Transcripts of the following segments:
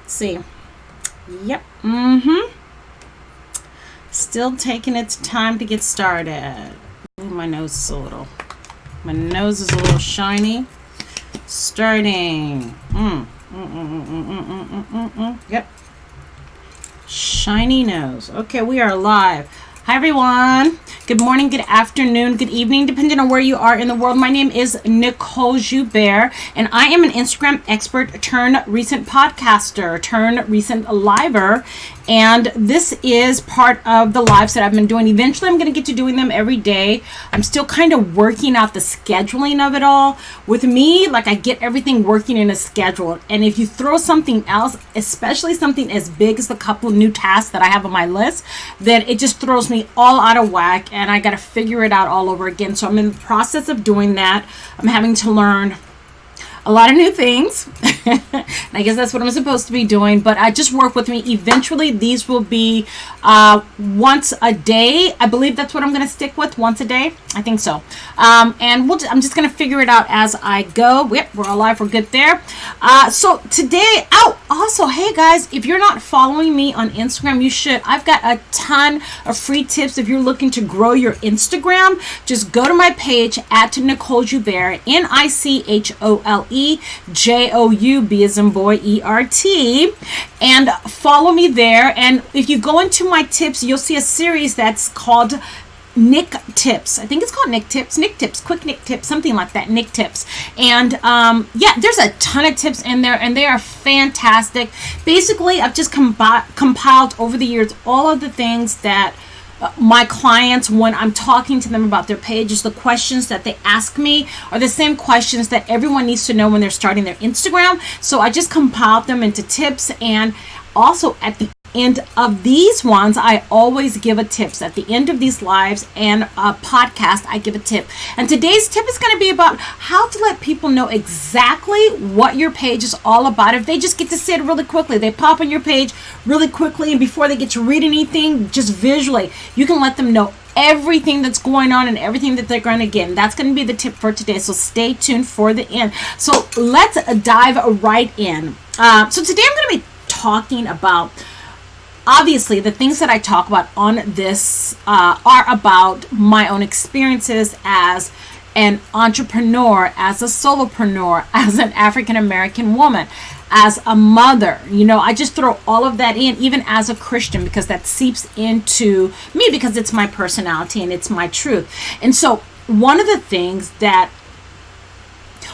Let's see. Yep. Still taking its time to get started. Ooh, my nose is a little shiny. Starting. Yep. Shiny nose. Okay, we are live. Hi, everyone. Good morning, good afternoon, good evening, depending on where you are in the world. My name is Nicole Joubert, and I am an Instagram expert turned recent podcaster, turned recent liver. And this is part of the lives that I've been doing. Eventually, I'm going to get to doing them every day. I'm still kind of working out the scheduling of it all. With me, like, I get everything working in a schedule. And if you throw something else, especially something as big as the couple of new tasks that I have on my list, then it just throws me all out of whack, and I got to figure it out all over again. So I'm in the process of doing that. I'm having to learn a lot of new things. And I guess that's what I'm supposed to be doing, but I just work with me. Eventually these will be once a day. I believe that's what I'm going to stick with, once a day. I think so. And I'm just going to figure it out as I go. Yep, we're alive, we're good there. So today, also, hey guys, if you're not following me on Instagram, you should. I've got a ton of free tips if you're looking to grow your Instagram. Just go to my page at Nicole Joubert, NiCholeJoub as in boy, ERT, and follow me there. And if you go into my tips, you'll see a series that's called Nick Tips. I think it's called Nick Tips, quick Nick Tips, something like that, Nick Tips. And yeah, there's a ton of tips in there, and they are fantastic. Basically, I've just compiled over the years all of the things that my clients, when I'm talking to them about their pages, the questions that they ask me are the same questions that everyone needs to know when they're starting their Instagram. So I just compiled them into tips, and also at the end of these ones, I always give a tips. At the end of these lives and a podcast, I give a tip. And today's tip is going to be about how to let people know exactly what your page is all about. If they just get to see it really quickly, they pop on your page really quickly, and before they get to read anything, just visually, you can let them know everything that's going on and everything that they're going to get. And that's going to be the tip for today. So stay tuned for the end. So let's dive right in. So today I'm going to be talking about, obviously, the things that I talk about on this are about my own experiences as an entrepreneur, as a solopreneur, as an African American woman, as a mother. You know, I just throw all of that in, even as a Christian, because that seeps into me, because it's my personality and it's my truth. And so one of the things that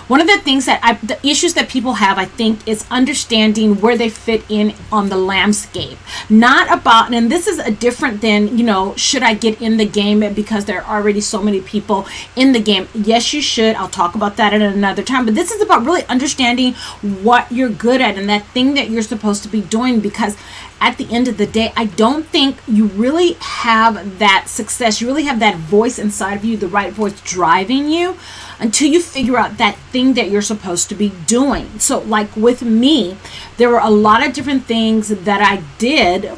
the issues that people have, I think, is understanding where they fit in on the landscape. Not about, and this is a different than, you know, should I get in the game because there are already so many people in the game? Yes, you should. I'll talk about that at another time. But this is about really understanding what you're good at and that thing that you're supposed to be doing, because at the end of the day, I don't think you really have that success. You really have that voice inside of you, the right voice driving you, until you figure out that thing that you're supposed to be doing. So like with me, there were a lot of different things that I did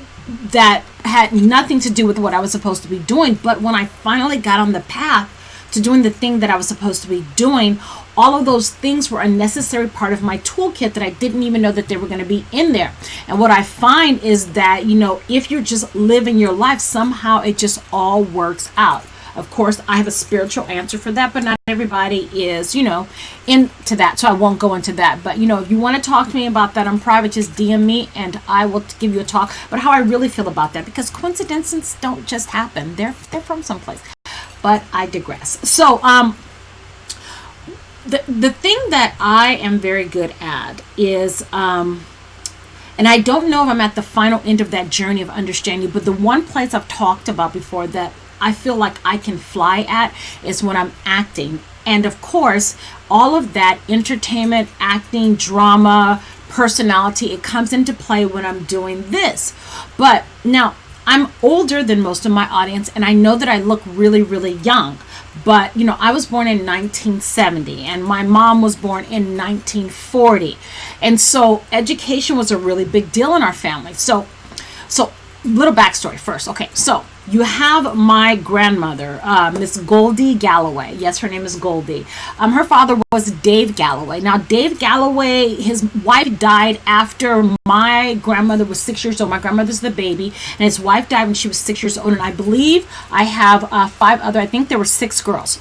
that had nothing to do with what I was supposed to be doing. But when I finally got on the path to doing the thing that I was supposed to be doing, all of those things were a necessary part of my toolkit that I didn't even know that they were going to be in there. And what I find is that, you know, if you're just living your life, somehow it just all works out. Of course, I have a spiritual answer for that, but not everybody is, you know, into that. So I won't go into that. But, you know, if you want to talk to me about that on private, just DM me and I will give you a talk about how I really feel about that, because coincidences don't just happen. They're from someplace. But I digress. So, the thing that I am very good at is, and I don't know if I'm at the final end of that journey of understanding, but the one place I've talked about before that I feel like I can fly at is when I'm acting. And of course, all of that entertainment, acting, drama, personality, it comes into play when I'm doing this. But now, I'm older than most of my audience, and I know that I look really, really young. But, you know, I was born in 1970, and my mom was born in 1940. And so education was a really big deal in our family. So little backstory first. Okay, so you have my grandmother, Miss Goldie Galloway. Yes, her name is Goldie. Her father was Dave Galloway. Now, Dave Galloway, his wife died after my grandmother was 6 years old. My grandmother's the baby, and his wife died when she was 6 years old. And I believe I have five other, I think there were six girls.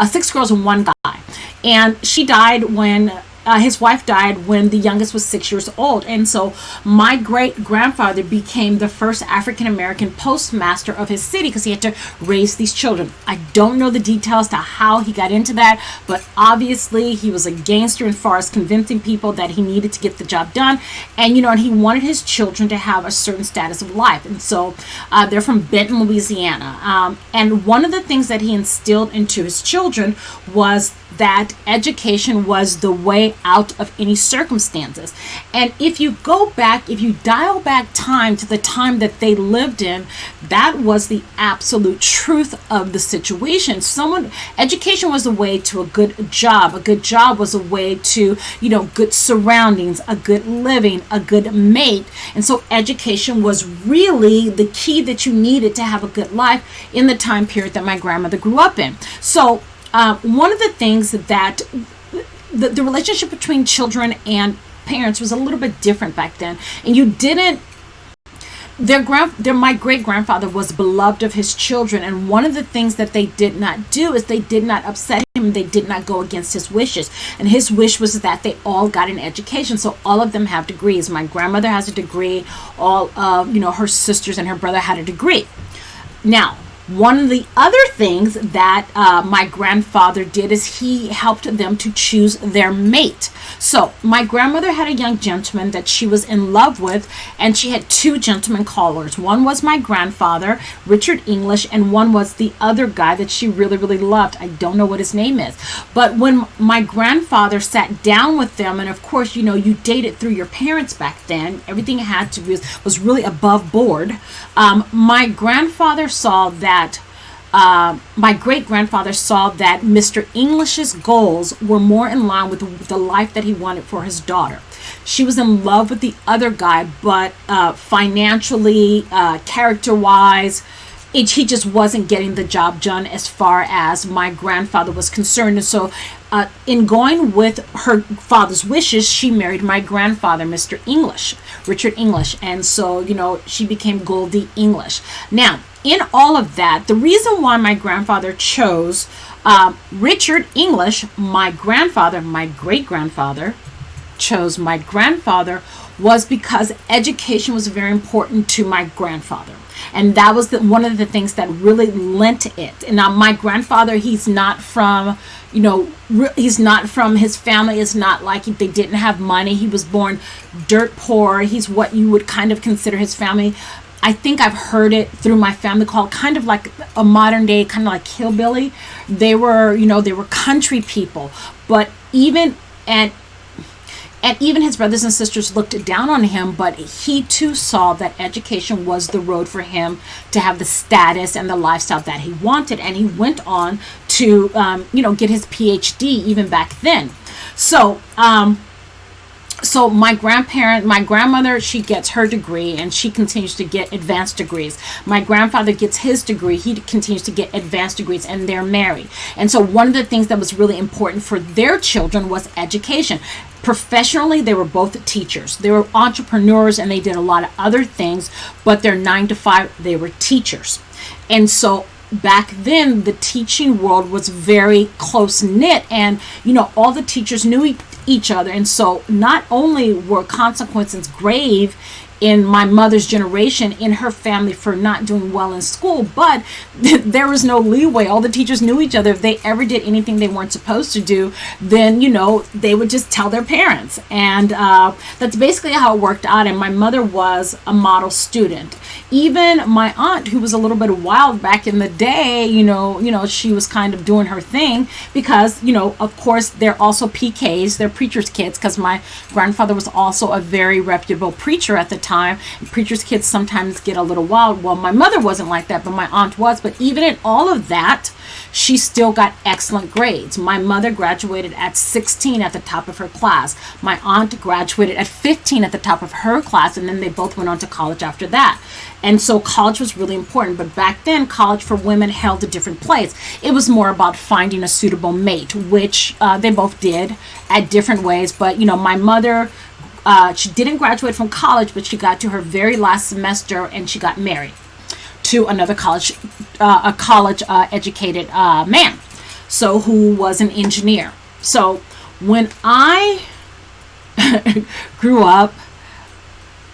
Six girls and one guy. And she died when his wife died when the youngest was 6 years old. And so my great grandfather became the first African American postmaster of his city because he had to raise these children. I don't know the details to how he got into that, but obviously he was a gangster as far as convincing people that he needed to get the job done. And, and he wanted his children to have a certain status of life. And so they're from Benton, Louisiana. And one of the things that he instilled into his children was that education was the way out of any circumstances. And if you go back, if you dial back time to the time that they lived in, that was the absolute truth of the situation. Education was a way to a good job. A good job was a way to, good surroundings, a good living, a good mate. And so education was really the key that you needed to have a good life in the time period that my grandmother grew up in. So one of the things that the relationship between children and parents was a little bit different back then. And my great grandfather was beloved of his children. And one of the things that they did not do is they did not upset him. They did not go against his wishes. And his wish was that they all got an education. So all of them have degrees. My grandmother has a degree. All of, her sisters and her brother had a degree. Now, one of the other things that my grandfather did is he helped them to choose their mate. So my grandmother had a young gentleman that she was in love with, and she had two gentleman callers. One was my grandfather, Richard English, and one was the other guy that she really, really loved. I don't know what his name is. But when my grandfather sat down with them, and of course, you dated through your parents back then. Everything had to be was really above board. My grandfather saw that my great-grandfather saw that Mr. English's goals were more in line with the life that he wanted for his daughter. She was in love with the other guy, but financially, character-wise, he just wasn't getting the job done as far as my grandfather was concerned. And so in going with her father's wishes, she married my grandfather, Mr. English, Richard English. And so, she became Goldie English. Now, in all of that, the reason why my grandfather chose Richard English, my grandfather, my great-grandfather, chose my grandfather was because education was very important to my grandfather. And that was one of the things that really lent it. And now my grandfather, he's not from, his family is not like they didn't have money. He was born dirt poor. He's what you would kind of consider his family. I think I've heard it through my family called kind of like a modern day, kind of like hillbilly. They were, they were country people, but even his brothers and sisters looked down on him, but he too saw that education was the road for him to have the status and the lifestyle that he wanted. And he went on to, get his PhD even back then. So my grandmother, she gets her degree and she continues to get advanced degrees. My grandfather gets his degree. He continues to get advanced degrees, and they're married. And so one of the things that was really important for their children was education. Professionally, they were both teachers. They were entrepreneurs and they did a lot of other things, but their 9 to 5, they were teachers. And so back then, the teaching world was very close knit, and all the teachers knew each other. And so not only were consequences grave in my mother's generation, in her family, for not doing well in school, but there was no leeway. All the teachers knew each other. If they ever did anything they weren't supposed to do, then they would just tell their parents. And that's basically how it worked out. And my mother was a model student. Even my aunt, who was a little bit wild back in the day, she was kind of doing her thing because, of course, they're also PKs, they're preacher's kids, because my grandfather was also a very reputable preacher at the time. Preacher's kids sometimes get a little wild. Well, my mother wasn't like that, but my aunt was. But even in all of that, she still got excellent grades. My mother graduated at 16 at the top of her class. My aunt graduated at 15 at the top of her class, and then they both went on to college after that. And so college was really important. But back then, college for women held a different place. It was more about finding a suitable mate, which they both did at different ways. But, my mother, she didn't graduate from college, but she got to her very last semester and she got married to another college educated man, so who was an engineer. So when I grew up,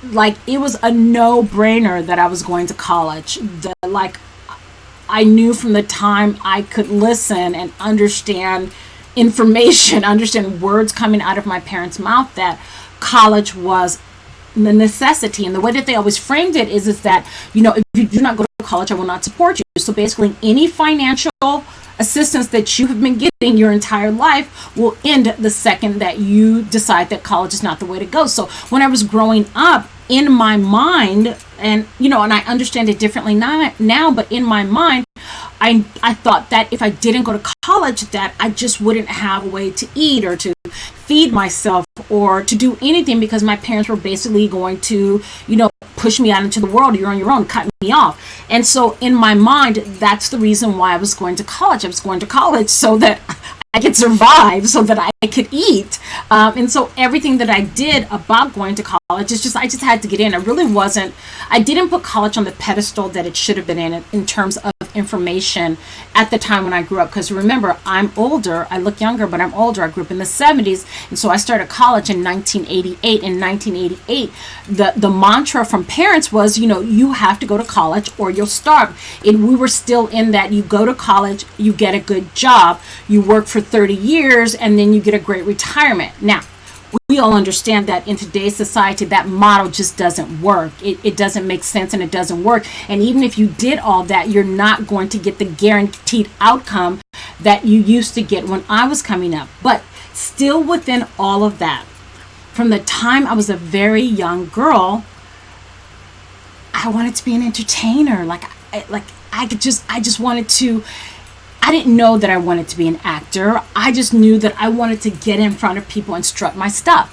like, it was a no-brainer that I was going to college. I knew from the time I could listen and understand information, understand words coming out of my parents' mouth, that college was the necessity. And the way that they always framed it is that, if you do not go to college, I will not support you. So basically, any financial assistance that you have been getting your entire life will end the second that you decide that college is not the way to go. So when I was growing up, in my mind, and I understand it differently now, but in my mind, I thought that if I didn't go to college, that I just wouldn't have a way to eat or to feed myself or to do anything, because my parents were basically going to, push me out into the world. You're on your own, cut me off. And so in my mind, that's the reason why I was going to college. I was going to college so that I could survive, so that I could eat. And so everything that I did about going to college is I just had to get in. I didn't put college on the pedestal that it should have been in terms of information at the time when I grew up. Because remember, I'm older. I look younger, but I'm older. I grew up in the 70s. And so I started college in 1988. In 1988, the mantra from parents was, you have to go to college or you'll starve. And we were still in that you go to college, you get a good job, you work for 30 years, and then you get a great retirement. Now, we all understand that in today's society, that model just doesn't work. It doesn't make sense, and it doesn't work. And even if you did all that, you're not going to get the guaranteed outcome that you used to get when I was coming up. But still within all of that, from the time I was a very young girl, I wanted to be an entertainer. I just wanted to. I didn't know that I wanted to be an actor. I just knew that I wanted to get in front of people and strut my stuff.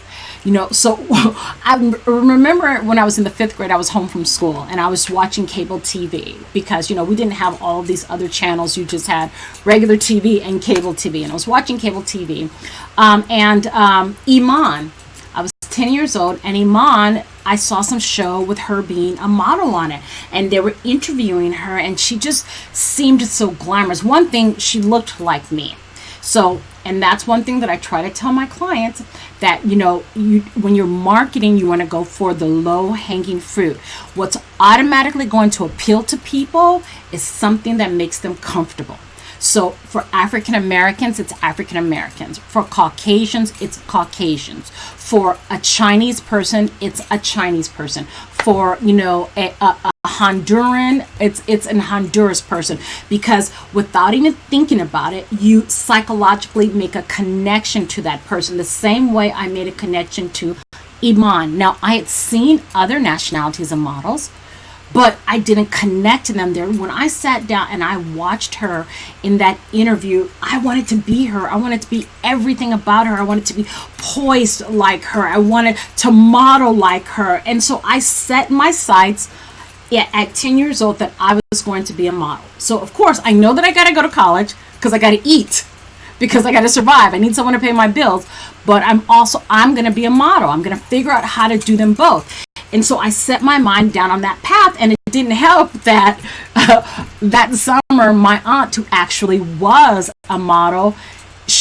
So I remember when I was in the 5th grade, I was home from school and I was watching cable TV because, we didn't have all of these other channels. You just had regular TV and cable TV. And I was watching cable TV. Iman, I was 10 years old, and Iman, I saw some show with her being a model on it, and they were interviewing her, and she just seemed so glamorous. One thing, she looked like me. So, and that's one thing that I try to tell my clients, that, when you're marketing, you want to go for the low-hanging fruit. What's automatically going to appeal to people is something that makes them comfortable. So for African Americans, it's African Americans. For Caucasians, it's Caucasians. For a Chinese person, it's a Chinese person. For, a Honduran, it's an Honduras person. Because without even thinking about it, you psychologically make a connection to that person. The same way I made a connection to Iman. Now, I had seen other nationalities of models, but I didn't connect to them there. When I sat down and I watched her in that interview, I wanted to be her. I wanted to be everything about her. I wanted to be poised like her. I wanted to model like her. And so I set my sights at 10 years old that I was going to be a model. So of course, I know that I got to go to college because I got to eat, because I got to survive. I need someone to pay my bills. But I'm going to be a model. I'm going to figure out how to do them both. And so I set my mind down on that path, and it didn't help that that summer, my aunt, who actually was a model,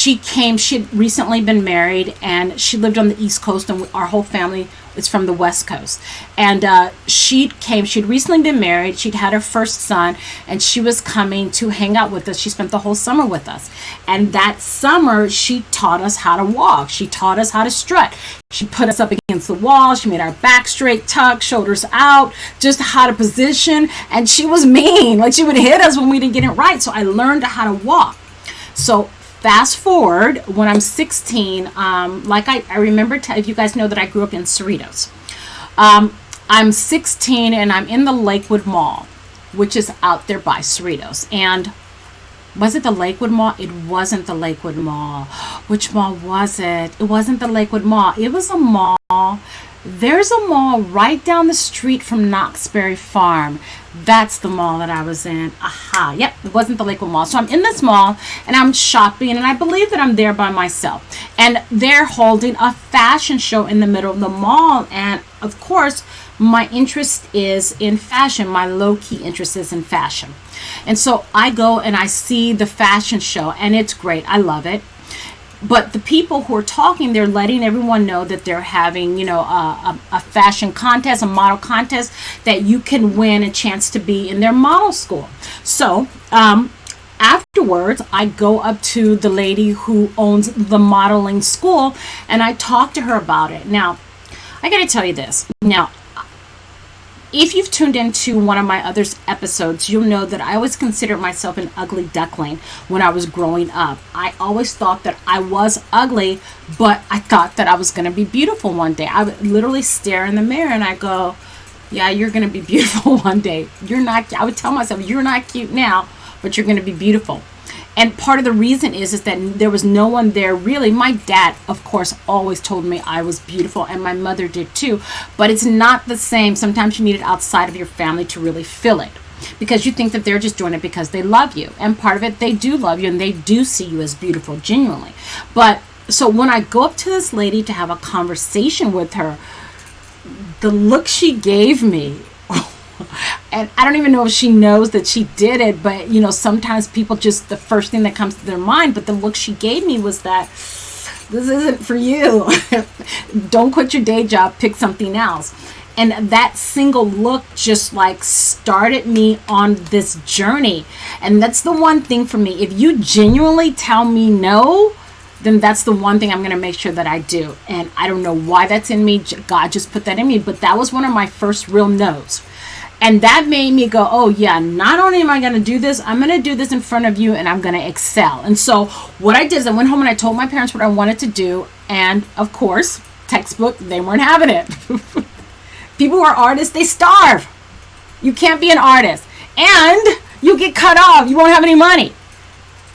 she came. She had recently been married, and she lived on the East Coast, and our whole family is from the West Coast. And she came. She'd recently been married. She'd had her first son, and she was coming to hang out with us. She spent the whole summer with us. And that summer, she taught us how to walk. She taught us how to strut. She put us up against the wall. She made our back straight, tucked, shoulders out, just how to position. And she was mean. Like, she would hit us when we didn't get it right. So I learned how to walk. So fast forward, when I'm 16, like I remember, if you guys know that I grew up in Cerritos. I'm 16 and I'm in the Lakewood Mall, which is out there by Cerritos. And was it the Lakewood Mall? It wasn't the Lakewood Mall. Which mall was it? It wasn't the Lakewood Mall. It was a mall. There's a mall right down the street from Knoxberry Farm. That's the mall that I was in. Aha. Yep, it wasn't the Lakewood Mall. So I'm in this mall and I'm shopping, and I believe that I'm there by myself. And they're holding a fashion show in the middle of the mall. And of course, my interest is in fashion. My low-key interest is in fashion. And so I go and I see the fashion show, and it's great. I love it. But the people who are talking, they're letting everyone know that they're having, a fashion contest, a model contest, that you can win a chance to be in their model school. So afterwards, I go up to the lady who owns the modeling school, and I talk to her about it. Now, I got to tell you this. Now, if you've tuned into one of my other episodes, you'll know that I always considered myself an ugly duckling when I was growing up. I always thought that I was ugly, but I thought that I was going to be beautiful one day. I would literally stare in the mirror and I go, yeah, you're going to be beautiful one day. You're not, I would tell myself, you're not cute now, but you're going to be beautiful. And part of the reason is that there was no one there really. My dad, of course, always told me I was beautiful, and my mother did too. But it's not the same. Sometimes you need it outside of your family to really feel it, because you think that they're just doing it because they love you. And part of it, they do love you, and they do see you as beautiful, genuinely. But so when I go up to this lady to have a conversation with her, the look she gave me, and I don't even know if she knows that she did it, but sometimes people just, the first thing that comes to their mind, but the look she gave me was that this isn't for you. Don't quit your day job, pick something else. And that single look just like started me on this journey. And that's the one thing for me. If you genuinely tell me no, then that's the one thing I'm going to make sure that I do. And I don't know why that's in me. God just put that in me, but that was one of my first real no's. And that made me go, oh yeah, not only am I going to do this, I'm going to do this in front of you, and I'm going to excel. And so what I did is I went home and I told my parents what I wanted to do. And of course, textbook, they weren't having it. People who are artists, they starve. You can't be an artist. And you get cut off. You won't have any money.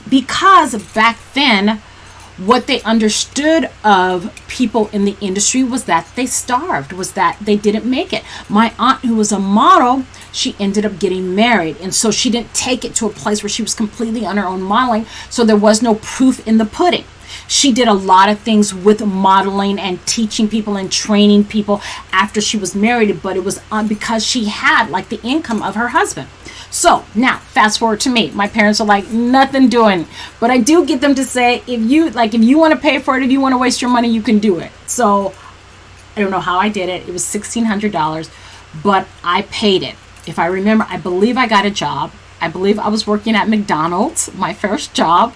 Because back then, what they understood of people in the industry was that they starved, was that they didn't make it. My aunt, who was a model, she ended up getting married. And so she didn't take it to a place where she was completely on her own modeling. So there was no proof in the pudding. She did a lot of things with modeling and teaching people and training people after she was married, but it was because she had like the income of her husband. So now fast forward to me. My parents are like, nothing doing, but I do get them to say, if you want to pay for it, if you want to waste your money, you can do it. So I don't know how I did it. It was $1,600, but I paid it. If I remember, I believe I got a job. I believe I was working at McDonald's, my first job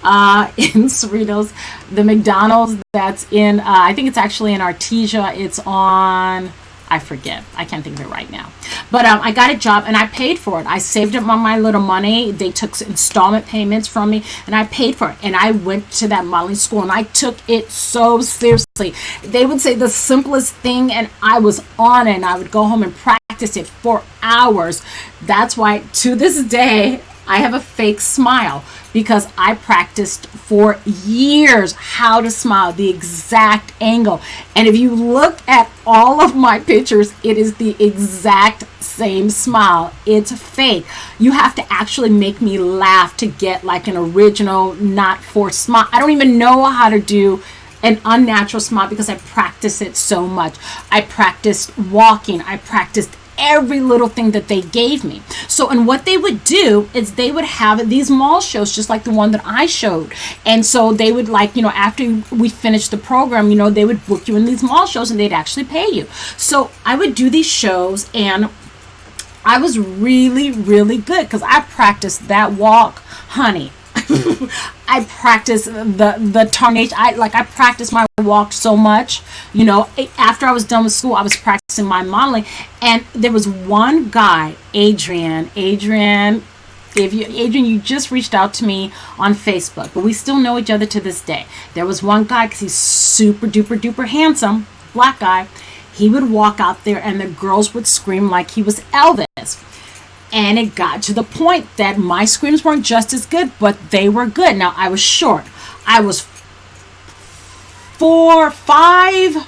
in Cerritos. The McDonald's that's in, I think it's actually in Artesia. It's on, I forget. I can't think of it right now. But I got a job and I paid for it. I saved up my little money. They took installment payments from me and I paid for it. And I went to that modeling school and I took it so seriously. They would say the simplest thing and I was on it, and I would go home and practice it for hours. That's why to this day, I have a fake smile, because I practiced for years how to smile, the exact angle. And if you look at all of my pictures, it is the exact same smile. It's fake. You have to actually make me laugh to get like an original, not forced smile. I don't even know how to do an unnatural smile because I practice it so much. I practiced walking. I practiced every little thing that they gave me. So, and what they would do is they would have these mall shows just like the one that I showed. And so they would, like, you know, after we finished the program, you know, they would book you in these mall shows and they'd actually pay you. So I would do these shows, and I was really, really good because I practiced that walk, honey. I practiced the tarnation. I practiced my walk so much. You know, after I was done with school, I was practicing my modeling. And there was one guy, Adrian, you just reached out to me on Facebook, but we still know each other to this day. There was one guy, because he's super duper duper handsome, black guy. He would walk out there and the girls would scream like he was Elvis. And it got to the point that my screams weren't just as good, but they were good. Now, I was short. I was 4'5",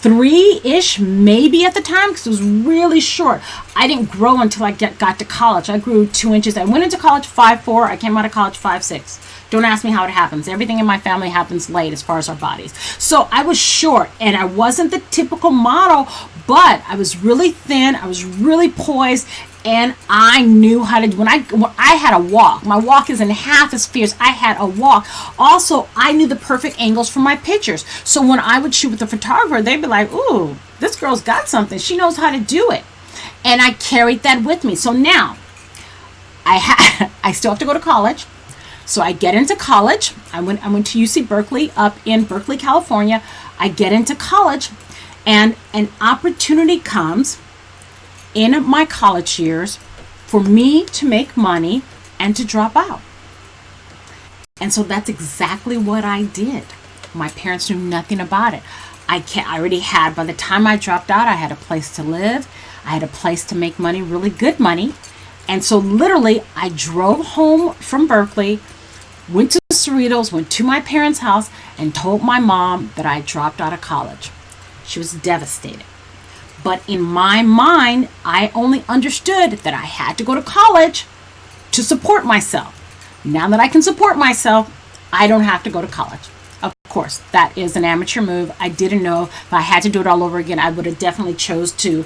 3-ish, maybe at the time, because it was really short. I didn't grow until I got to college. I grew 2 inches. I went into college 5'4". I came out of college 5'6". Don't ask me how it happens. Everything in my family happens late as far as our bodies. So I was short, and I wasn't the typical model, but I was really thin. I was really poised, and I knew how to. When I had a walk, my walk isn't half as fierce. I had a walk. Also, I knew the perfect angles for my pictures. So when I would shoot with the photographer, they'd be like, "Ooh, this girl's got something. She knows how to do it." And I carried that with me. So now I still have to go to college. So I get into college. I went to UC Berkeley up in Berkeley, California. I get into college, and an opportunity comes in my college years for me to make money and to drop out. And so that's exactly what I did. My parents knew nothing about it. I already had, by the time I dropped out, I had a place to live. I had a place to make money, really good money. And so literally I drove home from Berkeley, went to Cerritos, went to my parents' house, and told my mom that I dropped out of college. She was devastated. But in my mind, I only understood that I had to go to college to support myself. Now that I can support myself, I don't have to go to college. Of course, that is an amateur move. I didn't know if I had to do it all over again, I would have definitely chose to,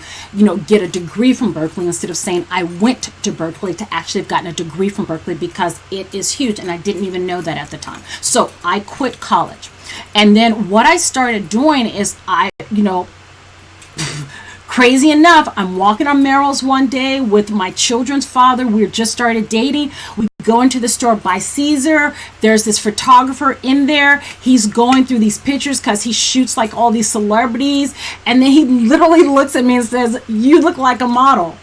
get a degree from Berkeley instead of saying I went to Berkeley, to actually have gotten a degree from Berkeley, because it is huge, and I didn't even know that at the time. So I quit college. And then what I started doing is crazy enough, I'm walking on Merrill's one day with my children's father. We just started dating. We go into the store, buy Caesar. There's this photographer in there. He's going through these pictures because he shoots like all these celebrities. And then he literally looks at me and says, "You look like a model.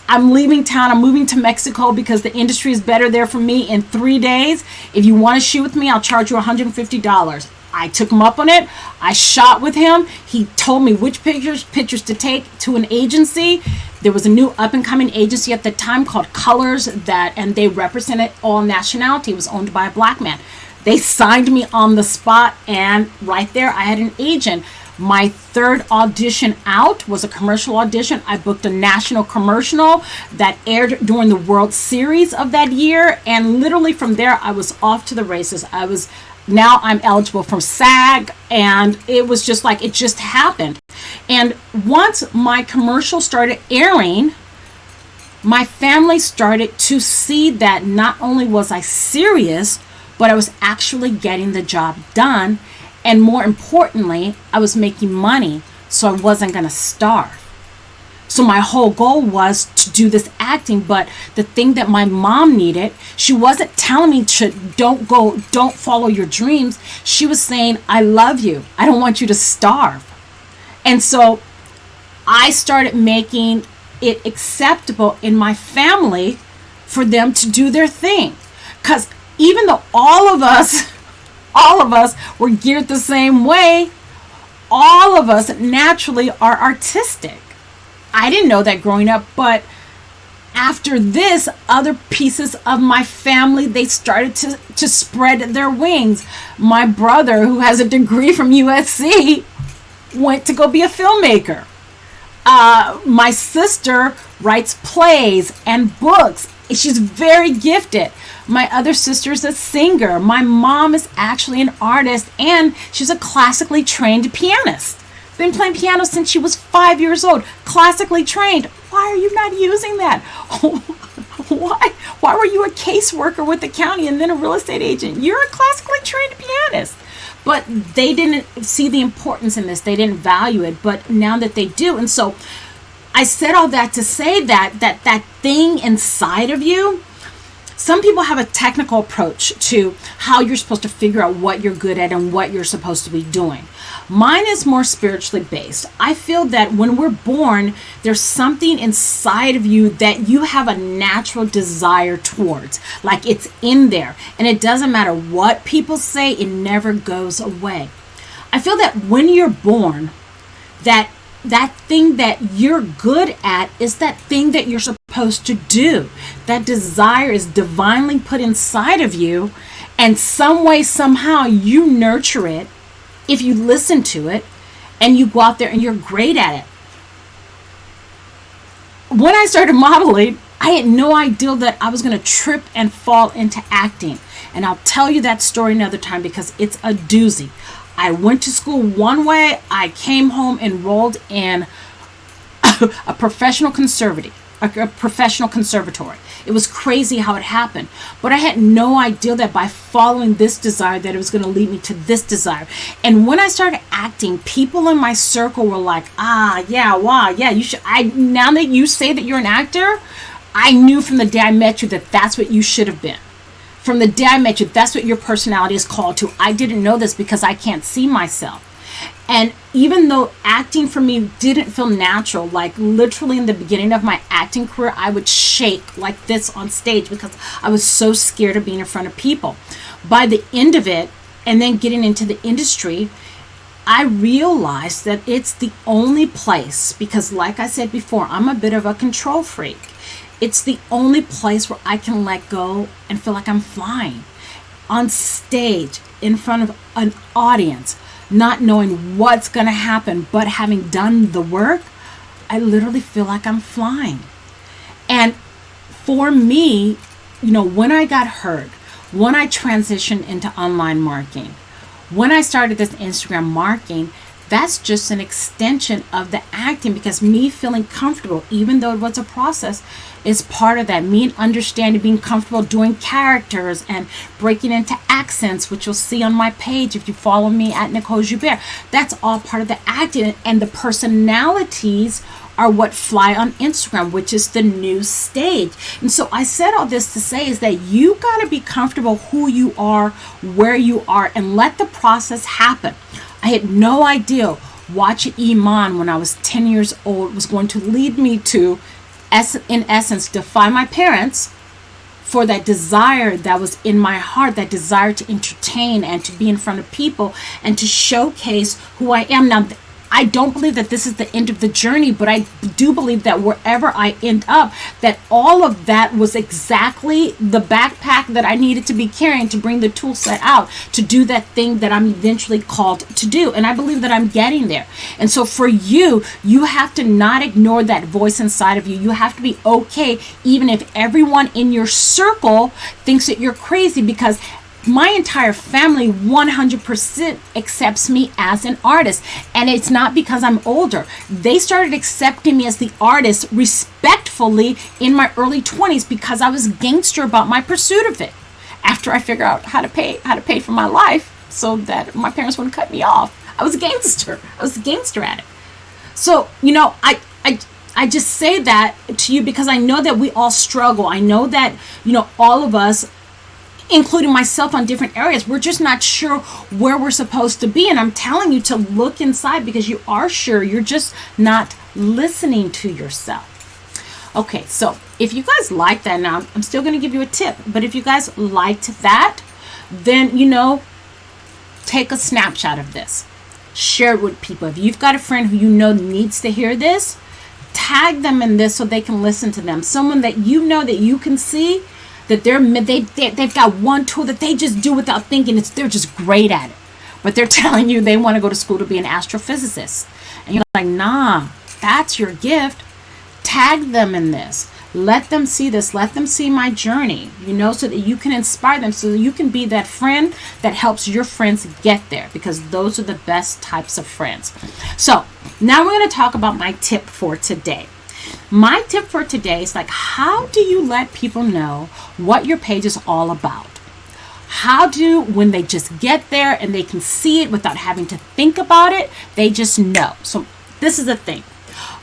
I'm leaving town. I'm moving to Mexico because the industry is better there for me in 3 days. If you want to shoot with me, I'll charge you $150. I took him up on it. I shot with him. He told me which pictures to take to an agency. There was a new up-and-coming agency at the time called Colors, and they represented all nationality. It was owned by a black man. They signed me on the spot, and right there I had an agent. My third audition out was a commercial audition. I booked a national commercial that aired during the World Series of that year, and literally from there I was off to the races. Now I'm eligible from SAG, and it was just like, it just happened. And once my commercial started airing, my family started to see that not only was I serious, but I was actually getting the job done. And more importantly, I was making money, so I wasn't going to starve. So my whole goal was to do this acting, but the thing that my mom needed, she wasn't telling me to don't follow your dreams. She was saying, I love you. I don't want you to starve. And so I started making it acceptable in my family for them to do their thing. Because even though all of us were geared the same way, all of us naturally are artistic. I didn't know that growing up, but after this, other pieces of my family, they started to spread their wings. My brother, who has a degree from USC, went to go be a filmmaker. My sister writes plays and books. She's very gifted. My other sister's a singer. My mom is actually an artist, and she's a classically trained pianist. been playing piano since she was 5 years old, classically trained. Why are you not using that? Why were you a caseworker with the county and then a real estate agent? You're a classically trained pianist. But they didn't see the importance in this. They didn't value it. But now that they do. And so I said all that to say that thing inside of you, some people have a technical approach to how you're supposed to figure out what you're good at and what you're supposed to be doing. Mine is more spiritually based. I feel that when we're born, there's something inside of you that you have a natural desire towards. Like it's in there. And it doesn't matter what people say, it never goes away. I feel that when you're born, that thing that you're good at is that thing that you're supposed to do. That desire is divinely put inside of you, and some way, somehow you nurture it if you listen to it and you go out there and you're great at it. When I started modeling, I had no idea that I was going to trip and fall into acting. And I'll tell you that story another time because it's a doozy. I went to school one way. I came home, enrolled in a professional conservatory. It was crazy how it happened. But I had no idea that by following this desire that it was going to lead me to this desire. And when I started acting, people in my circle were like, you should. Now that you say that you're an actor, I knew from the day I met you that that's what you should have been. From the day I met you, that's what your personality is called to. I didn't know this because I can't see myself. And even though acting for me didn't feel natural, like literally in the beginning of my acting career, I would shake like this on stage because I was so scared of being in front of people. By the end of it, and then getting into the industry, I realized that it's the only place, because like I said before, I'm a bit of a control freak. It's the only place where I can let go and feel like I'm flying. On stage, in front of an audience, not knowing what's going to happen, but having done the work, I literally feel like I'm flying. And for me, when I got hurt, when I transitioned into online marketing, when I started this Instagram marketing, that's just an extension of the acting, because me feeling comfortable, even though it was a process, is part of that. Me understanding, being comfortable doing characters and breaking into accents, which you'll see on my page if you follow me at Nicole Joubert. That's all part of the acting, and the personalities are what fly on Instagram, which is the new stage. And so I said all this to say is that you got to be comfortable who you are, where you are, and let the process happen. I had no idea watching Iman when I was 10 years old was going to lead me to, in essence, defy my parents for that desire that was in my heart, that desire to entertain and to be in front of people and to showcase who I am. Now, I don't believe that this is the end of the journey, but I do believe that wherever I end up, that all of that was exactly the backpack that I needed to be carrying to bring the tool set out to do that thing that I'm eventually called to do. And I believe that I'm getting there. And so for you, you have to not ignore that voice inside of you. You have to be okay, even if everyone in your circle thinks that you're crazy, because my entire family 100% accepts me as an artist. And it's not because I'm older. They started accepting me as the artist respectfully in my early 20s because I was gangster about my pursuit of it. After I figured out how to pay for my life so that my parents wouldn't cut me off, I was a gangster. I was a gangster at it. So, I just say that to you because I know that we all struggle. I know that, all of us, including myself, on different areas, we're just not sure where we're supposed to be. And I'm telling you to look inside, because you are sure, you're just not listening to yourself. Okay, so if you guys like that, now I'm still going to give you a tip, but if you guys liked that, then, take a snapshot of this. Share it with people. If you've got a friend who needs to hear this, tag them in this so they can listen to them. Someone that that you can see that they've got one tool that they just do without thinking. They're just great at it. But they're telling you they want to go to school to be an astrophysicist. And you're like, nah, that's your gift. Tag them in this. Let them see this. Let them see my journey, so that you can inspire them, so that you can be that friend that helps your friends get there, because those are the best types of friends. So now we're going to talk about my tip for today. My tip for today is how do you let people know what your page is all about? When they just get there and they can see it without having to think about it, they just know. So this is the thing.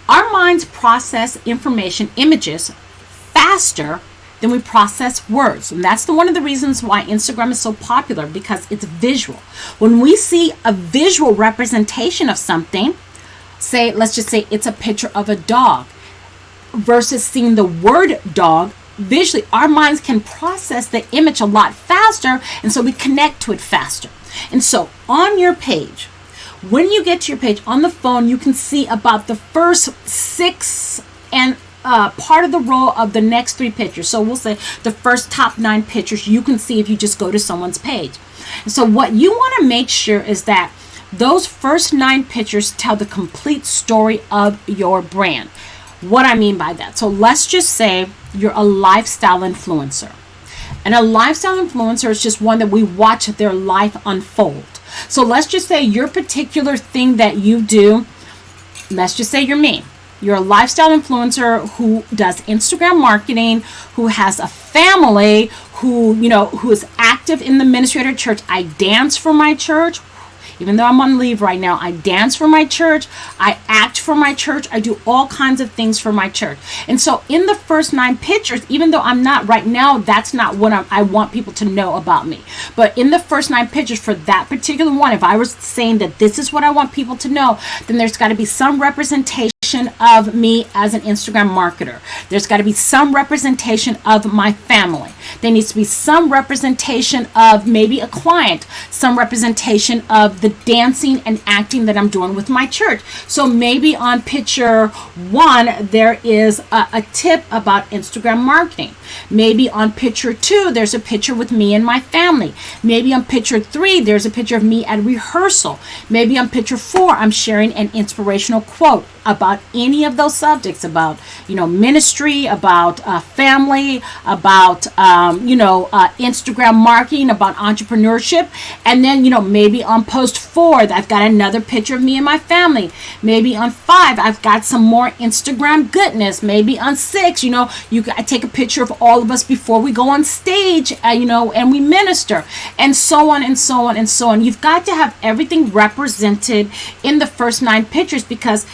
Our minds process information, images, faster than we process words. And that's one of the reasons why Instagram is so popular, because it's visual. When we see a visual representation of something, let's just say it's a picture of a dog, versus seeing the word dog, visually, our minds can process the image a lot faster, and so we connect to it faster. And so on your page, when you get to your page on the phone, you can see about the first 6 and part of the row of the next 3 pictures. So we'll say the first top 9 pictures you can see if you just go to someone's page. And so what you want to make sure is that those first 9 pictures tell the complete story of your brand. What I mean by that. So let's just say you're a lifestyle influencer. And a lifestyle influencer is just one that we watch their life unfold. So let's just say your particular thing that you do, let's just say you're me. You're a lifestyle influencer who does Instagram marketing, who has a family, who is active in the ministry at her church. I dance for my church. Even though I'm on leave right now, I dance for my church. I act for my church. I do all kinds of things for my church. And so in the first 9 pictures, even though I'm not right now, that's not what I want people to know about me. But in the first 9 pictures for that particular one, if I was saying that this is what I want people to know, then there's got to be some representation of me as an Instagram marketer. There's got to be some representation of my family. There needs to be some representation of maybe a client, some representation of the dancing and acting that I'm doing with my church. So maybe on picture 1, there is a tip about Instagram marketing. Maybe on picture 2, there's a picture with me and my family. Maybe on picture 3, there's a picture of me at rehearsal. Maybe on picture 4, I'm sharing an inspirational quote about any of those subjects, about ministry, about family, about Instagram marketing, about entrepreneurship. And then maybe on post 4, I've got another picture of me and my family. Maybe on 5, I've got some more Instagram goodness. Maybe on 6, I take a picture of all of us before we go on stage, and we minister, and so on and so on and so on. You've got to have everything represented in the first 9 pictures, because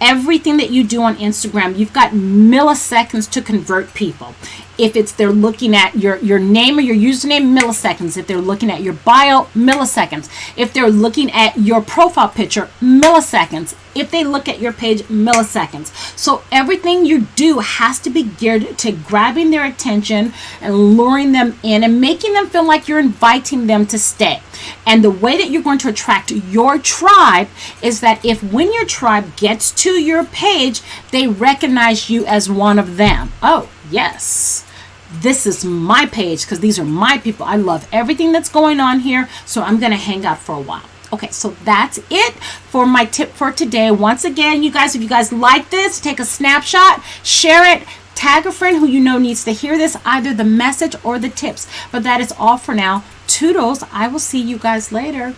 everything that you do on Instagram, you've got milliseconds to convert people. If they're looking at your name or your username, milliseconds. If they're looking at your bio, milliseconds. If they're looking at your profile picture, milliseconds. If they look at your page, milliseconds. So everything you do has to be geared to grabbing their attention and luring them in and making them feel like you're inviting them to stay. And the way that you're going to attract your tribe is that when your tribe gets to your page, they recognize you as one of them. Oh, yes. This is my page because these are my people. I love everything that's going on here, so I'm going to hang out for a while. Okay, so that's it for my tip for today. Once again, you guys, if you guys like this, take a snapshot, share it, tag a friend who you know needs to hear this, either the message or the tips. But that is all for now. Toodles. I will see you guys later.